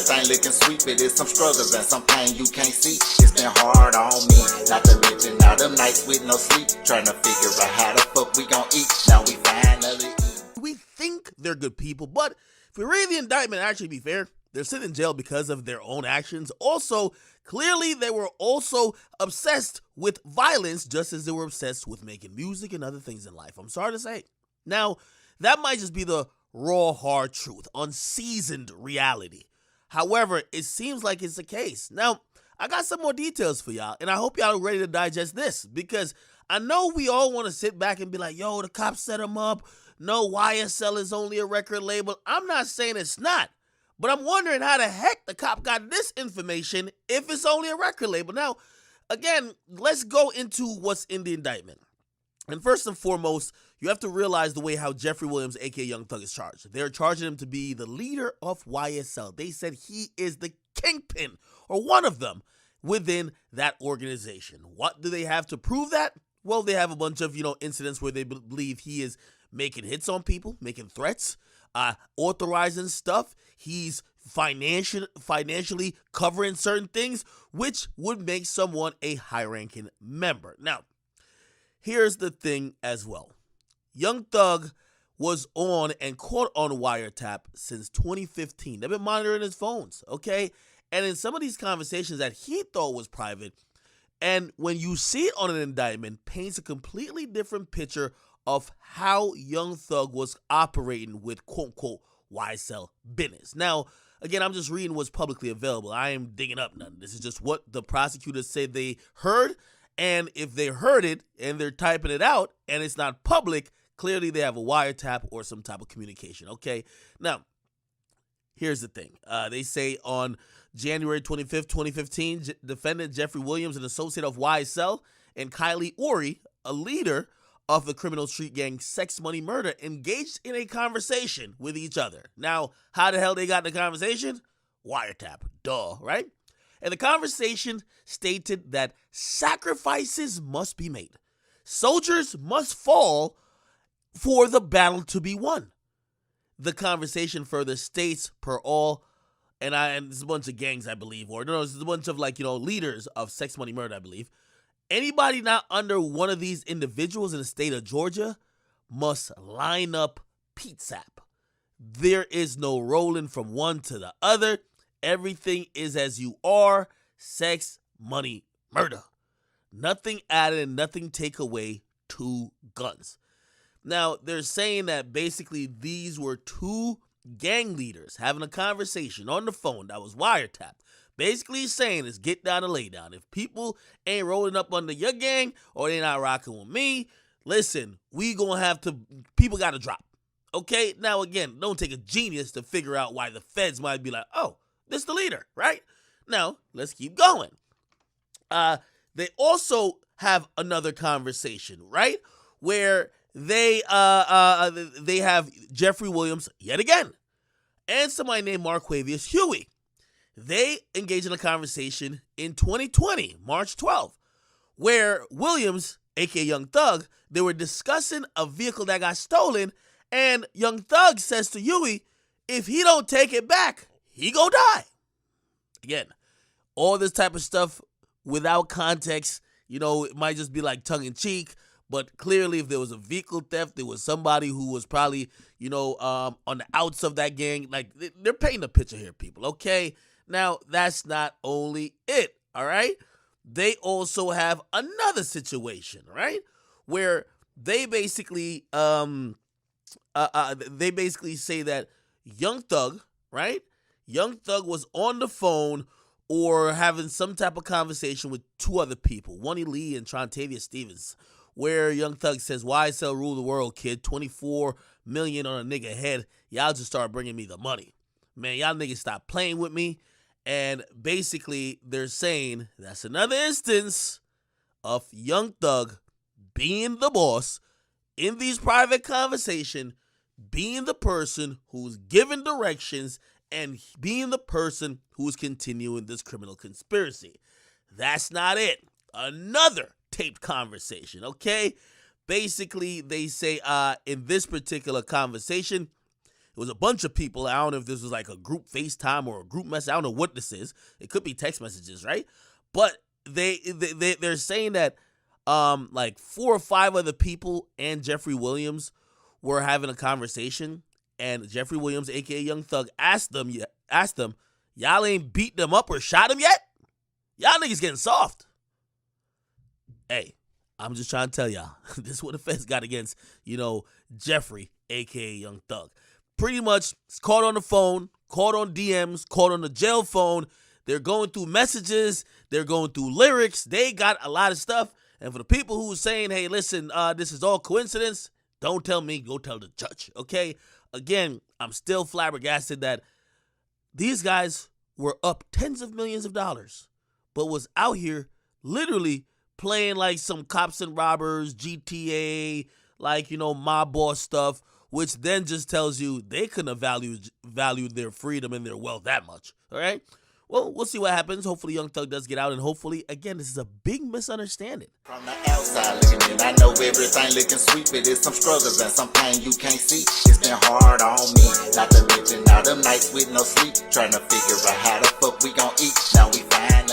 Life ain't looking sweet, but it's some struggles and some pain you can't see. It's been hard on me, not to mention all them nights with no sleep, trying to figure out how the fuck we gon' eat. Now we finally eat. We think they're good people, but if we read the indictment, actually be fair, they're sitting in jail because of their own actions. Also, clearly they were also obsessed with violence, just as they were obsessed with making music and other things in life. I'm sorry to say. Now, that might just be the raw, hard truth, unseasoned reality. However, it seems like it's the case. Now, I got some more details for y'all, and I hope y'all are ready to digest this, because I know we all want to sit back and be like, yo, the cops set him up. No, YSL is only a record label. I'm not saying it's not, but I'm wondering how the heck the cop got this information if it's only a record label. Now, again, let's go into what's in the indictment. And first and foremost, you have to realize the way how Jeffrey Williams, aka YoungThug, is charged. They're charging him to be the leader of YSL. They said he is the kingpin, or one of them, within that organization. What do they have to prove that? Well, they have a bunch of, incidents where they believe he is making hits on people, making threats, authorizing stuff. He's financially covering certain things, which would make someone a high-ranking member. Now, here's the thing as well. YoungThug was on and caught on Wiretap since 2015. They've been monitoring his phones, okay? And in some of these conversations that he thought was private, and when you see it on an indictment, paints a completely different picture of how YoungThug was operating with quote-unquote YSL business. Now, again, I'm just reading what's publicly available. I am digging up nothing. This is just what the prosecutors said they heard, and if they heard it and they're typing it out and it's not public, clearly they have a wiretap or some type of communication, okay? Now, here's the thing. They say on January 25th, 2015, defendant Jeffrey Williams, an associate of YSL, and Kylie Ori, a leader of the criminal street gang Sex Money Murder, engaged in a conversation with each other. Now, how the hell they got the conversation? Wiretap. Duh, right? And the conversation stated that sacrifices must be made. Soldiers must fall for the battle to be won. The conversation further states, per all, and there's a bunch of gangs, I believe, or no, there's a bunch of leaders of Sex Money Murder, I believe. Anybody not under one of these individuals in the state of Georgia must line up PSAP. There is no rolling from one to the other. Everything is as you are. Sex, money, murder. Nothing added, nothing take away. 2 guns. Now, they're saying that basically these were 2 gang leaders having a conversation on the phone that was wiretapped. Basically saying is get down and lay down. If people ain't rolling up under your gang or they not rocking with me, listen, people got to drop. Okay? Now, again, don't take a genius to figure out why the feds might be like, oh, this is the leader, right? Now, let's keep going. They also have another conversation, right? Where they have Jeffrey Williams yet again and somebody named Marquavius Huey. They engaged in a conversation in 2020, March 12th, where Williams, aka YoungThug, they were discussing a vehicle that got stolen, and YoungThug says to Huey, if he don't take it back, he gonna die. Again, all this type of stuff without context, it might just be like tongue-in-cheek, but clearly if there was a vehicle theft, there was somebody who was probably, on the outs of that gang. Like, they're painting a picture here, people, okay? Now, that's not only it, all right? They also have another situation, right? Where they basically say that YoungThug, right? YoungThug was on the phone or having some type of conversation with 2 other people, Wonnie Lee and Trontavia Stevens, where YoungThug says, YSL rule the world, kid, 24 million on a nigga head. Y'all just start bringing me the money. Man, y'all niggas stop playing with me. And basically, they're saying that's another instance of YoungThug being the boss in these private conversations, being the person who's giving directions and being the person who's continuing this criminal conspiracy. That's not it. Another taped conversation, okay? Basically, they say in this particular conversation, It was a bunch of people. I don't know if this was like a group FaceTime or a group message. I don't know what this is. It could be text messages, right? But they're saying that like 4 or 5 other people and Jeffrey Williams were having a conversation, and Jeffrey Williams, aka Young Thug, asked them, y'all ain't beat them up or shot them yet? Y'all niggas getting soft. Hey, I'm just trying to tell y'all, this is what the feds got against, Jeffrey, aka Young Thug. Pretty much caught on the phone, caught on DMs, caught on the jail phone. They're going through messages. They're going through lyrics. They got a lot of stuff. And for the people who are saying, hey, listen, this is all coincidence, don't tell me, go tell the judge, okay? Again, I'm still flabbergasted that these guys were up tens of millions of dollars, but was out here literally playing like some cops and robbers, GTA, like, mob boss stuff, which then just tells you they couldn't have valued their freedom and their wealth that much, all right? Well, we'll see what happens. Hopefully Young Thug does get out, and hopefully, again, this is a big misunderstanding. From the outside looking in, I know everything looking sweet, but there's some struggles and some pain you can't see. It's been hard on me, not to mention all them nights with no sleep, trying to figure out how the fuck we gon' eat. Now we find